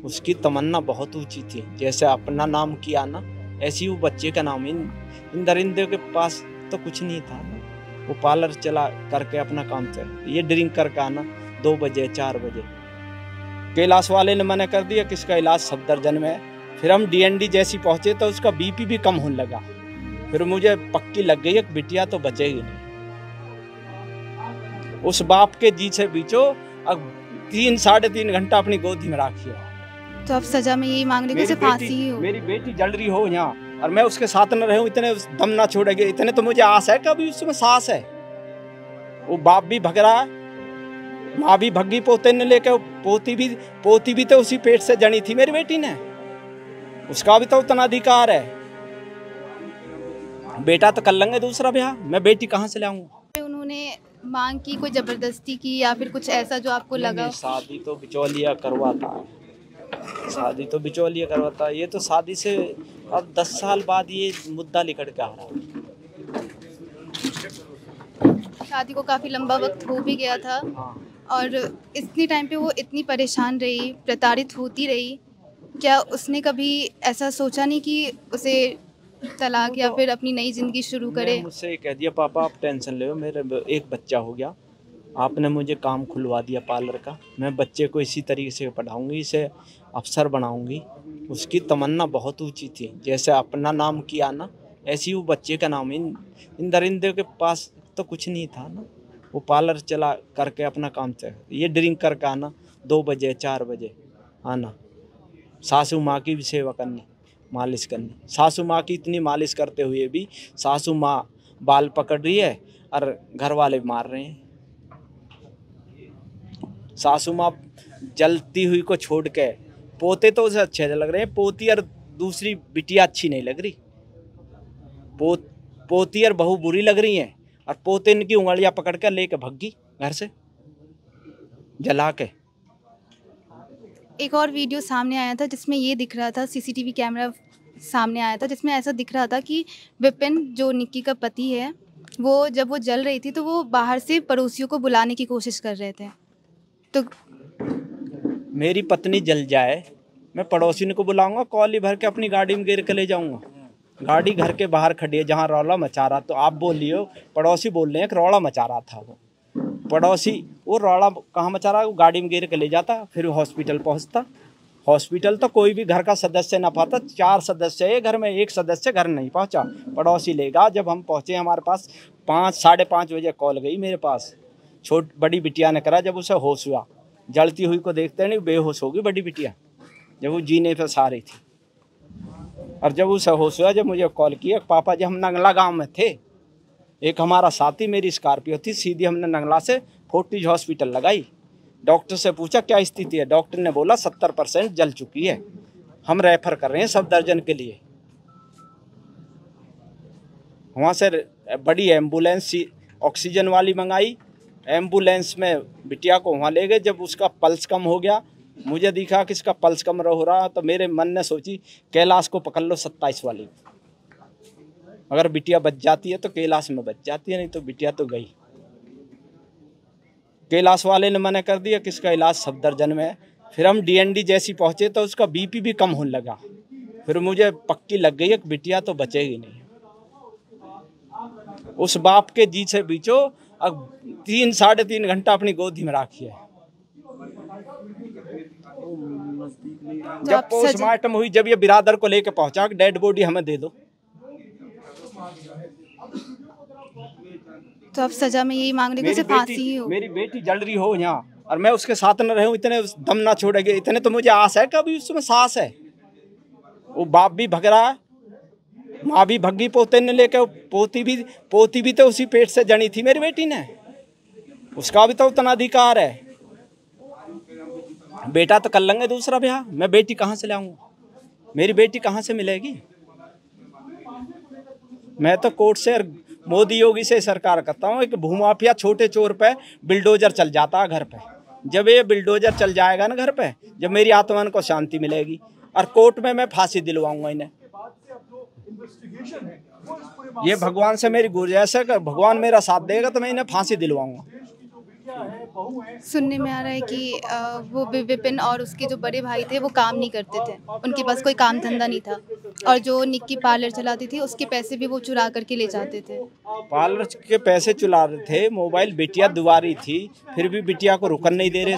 उसकी तमन्ना बहुत ऊंची थी। जैसे अपना नाम किया ना, ऐसी वो बच्चे का नाम। इन दरिंदे के पास तो कुछ नहीं था ना, वो पार्लर चला करके अपना काम चल, ये ड्रिंक करके आना 2 बजे 4 बजे। कैलाश वाले ने मना कर दिया कि इसका इलाज सफदरजंग में है। फिर हम डीएनडी जैसी पहुंचे तो उसका बीपी भी कम होने लगा। फिर मुझे पक्की लग गई कि बिटिया तो बचेगी नहीं। उस बाप के जी से बीचो अब 3-3.5 घंटा अपनी गोदी में राखिए। तो अब सजा में यही मांग रही कि फांसी ही हो। मेरी बेटी जल रही हो यहाँ और मैं उसके साथ न रहूं, इतने दम ना छोड़ेगी, इतने तो मुझे आस है कि अभी उसमें सांस है। वो बाप भी भग रहा है, माँ भी भगी पोते ने लेकर, पोती भी तो उसी पेट से जनी थी मेरी बेटी ने, उसका भी तो उतना अधिकार है। बेटा तो कर लेंगे दूसरा ब्याह, मैं बेटी कहाँ से लाऊंगा। उन्होंने मांग की, कोई जबरदस्ती की या फिर कुछ ऐसा जो आपको लगा? शादी तो बिचौलिया करवाता है, शादी तो बिचौलिया करवाता है। ये तो शादी से अब 10 साल बाद ये मुद्दा निकल के आ रहा है। शादी को काफ़ी लंबा वक्त हो भी गया था और इतनी टाइम पे वो इतनी परेशान रही, प्रताड़ित होती रही। क्या उसने कभी ऐसा सोचा नहीं कि उसे तलाक या फिर अपनी नई ज़िंदगी शुरू करे? मुझसे कह दिया पापा आप टेंशन ले, मेरे एक बच्चा हो गया, आपने मुझे काम खुलवा दिया पार्लर का, मैं बच्चे को इसी तरीके से पढ़ाऊंगी, इसे अफसर बनाऊंगी। उसकी तमन्ना बहुत ऊंची थी। जैसे अपना नाम किया ना, ऐसी वो बच्चे का नाम। इन दरिंदे के पास तो कुछ नहीं था ना, वो पार्लर चला करके अपना काम चल, ये ड्रिंक करके आना 2 बजे 4 बजे आना, सासू माँ की भी सेवा करनी, मालिश करनी। सासू माँ की इतनी मालिश करते हुए भी सासू माँ बाल पकड़ रही है और घर वाले मार रहे हैं। सासू माँ जलती हुई को छोड़ के, पोते तो उसे अच्छे लग रहे हैं, पोती और दूसरी बिटिया अच्छी नहीं लग रही। पोती और बहू बुरी लग रही हैं और पोते इनकी उंगलियां पकड़ के लेके भगी घर से जला के। एक और वीडियो सामने आया था जिसमें ये दिख रहा था, सीसीटीवी कैमरा सामने आया था जिसमें ऐसा दिख रहा था कि विपिन जो निक्की का पति है, वो जब वो जल रही थी तो वो बाहर से पड़ोसियों को बुलाने की कोशिश कर रहे थे। तो मेरी पत्नी जल जाए, मैं पड़ोसी को बुलाऊंगा, कॉली भर के अपनी गाड़ी में गिर के ले जाऊंगा। गाड़ी घर के बाहर खड़ी है जहाँ रौला मचा रहा, तो आप बोल लियो पड़ोसी बोल रहे हैं कि रौला मचा रहा था। वो पड़ोसी वो रौला कहाँ मचा रहा, वो गाड़ी में गिर के ले जाता, फिर हॉस्पिटल पहुँचता। हॉस्पिटल तो कोई भी घर का सदस्य ना पाता, 4 सदस्य है घर में, एक सदस्य घर नहीं पहुंचा, पड़ोसी लेगा। जब हम पहुंचे हमारे पास 5-5:30 बजे कॉल गई मेरे पास, बड़ी बिटिया ने करा। जब उसे होश हुआ, जलती हुई को देखते नहीं बेहोश होगी बड़ी बिटिया, जब वो जीने पर सहा रही थी। और जब उसे होश हुआ, जब मुझे कॉल किया, पापा जी हम नंगला गाँव में थे, एक हमारा साथी मेरी स्कॉर्पियो थी, सीधी हमने नंगला से फोर्टिज हॉस्पिटल लगाई। डॉक्टर से पूछा क्या स्थिति है, डॉक्टर ने बोला 70% जल चुकी है, हम रेफर कर रहे हैं सफदरजंग के लिए। वहाँ से बड़ी एम्बुलेंस ऑक्सीजन वाली मंगाई, एम्बुलेंस में बिटिया को वहाँ ले गए। जब उसका पल्स कम हो गया, मुझे दिखा कि इसका पल्स कम हो रहा, तो मेरे मन ने सोची कैलाश को पकड़ लो 27 वाली, अगर बिटिया बच जाती है तो कैलाश में बच जाती है, नहीं तो बिटिया तो गई। कैलाश वाले ने मना कर दिया कि इसका इलाज सफदरजंग में है। फिर हम डीएनडी जैसी पहुंचे तो उसका बीपी भी कम होने लगा। फिर मुझे पक्की लग गई कि बिटिया तो बचेगी नहीं। उस बाप के जी से बीचो अब 3-3.5 घंटा अपनी गोदी में राखिए। जब पोस्टमार्टम हुई, जब ये बिरादर को लेकर पहुंचा, डेड बॉडी हमें दे दो। तो अब सजा में यही मांग रही कि फांसी ही हो। मेरी बेटी जल रही हो यहाँ और मैं उसके साथ न रहूं, इतने दम ना छोड़ेगी, इतने तो मुझे आस है कि अभी उसमें सांस है। वो बाप भी भग रहा है, माँ भी भगी पोते ने लेकर, पोती भी तो उसी पेट से जनी थी मेरी बेटी ने, उसका भी तो उतना अधिकार है। बेटा तो कर लेंगे दूसरा ब्याह, मैं बेटी कहाँ से लाऊंगा, मेरी बेटी कहाँ से मिलेगी। मैं तो कोर्ट से मोदी योगी से सरकार करता हूँ कि भूमाफिया छोटे चोर पे बिल्डोजर चल जाता है घर पे। जब ये बिल्डोजर चल जाएगा ना घर पे, जब मेरी आत्मा को शांति मिलेगी, और कोर्ट में मैं फांसी दिलवाऊंगा इन्हें। ये भगवान से मेरी गुजारिश है कि भगवान मेरा साथ देगा तो मैं इन्हें फांसी दिलवाऊंगा। सुनने में आ रहा है कि वो विपिन और उसके जो बड़े भाई थे वो काम नहीं करते थे, उनके पास कोई काम धंधा नहीं था, और जो निक्की पार्लर चलाती थी उसके पैसे भी वो चुरा करके ले जाते थे। पार्लर के पैसे चुरा रहे थे, मोबाइल बिटिया दुआरी थी, फिर भी बिटिया को रुकन नहीं दे रहे।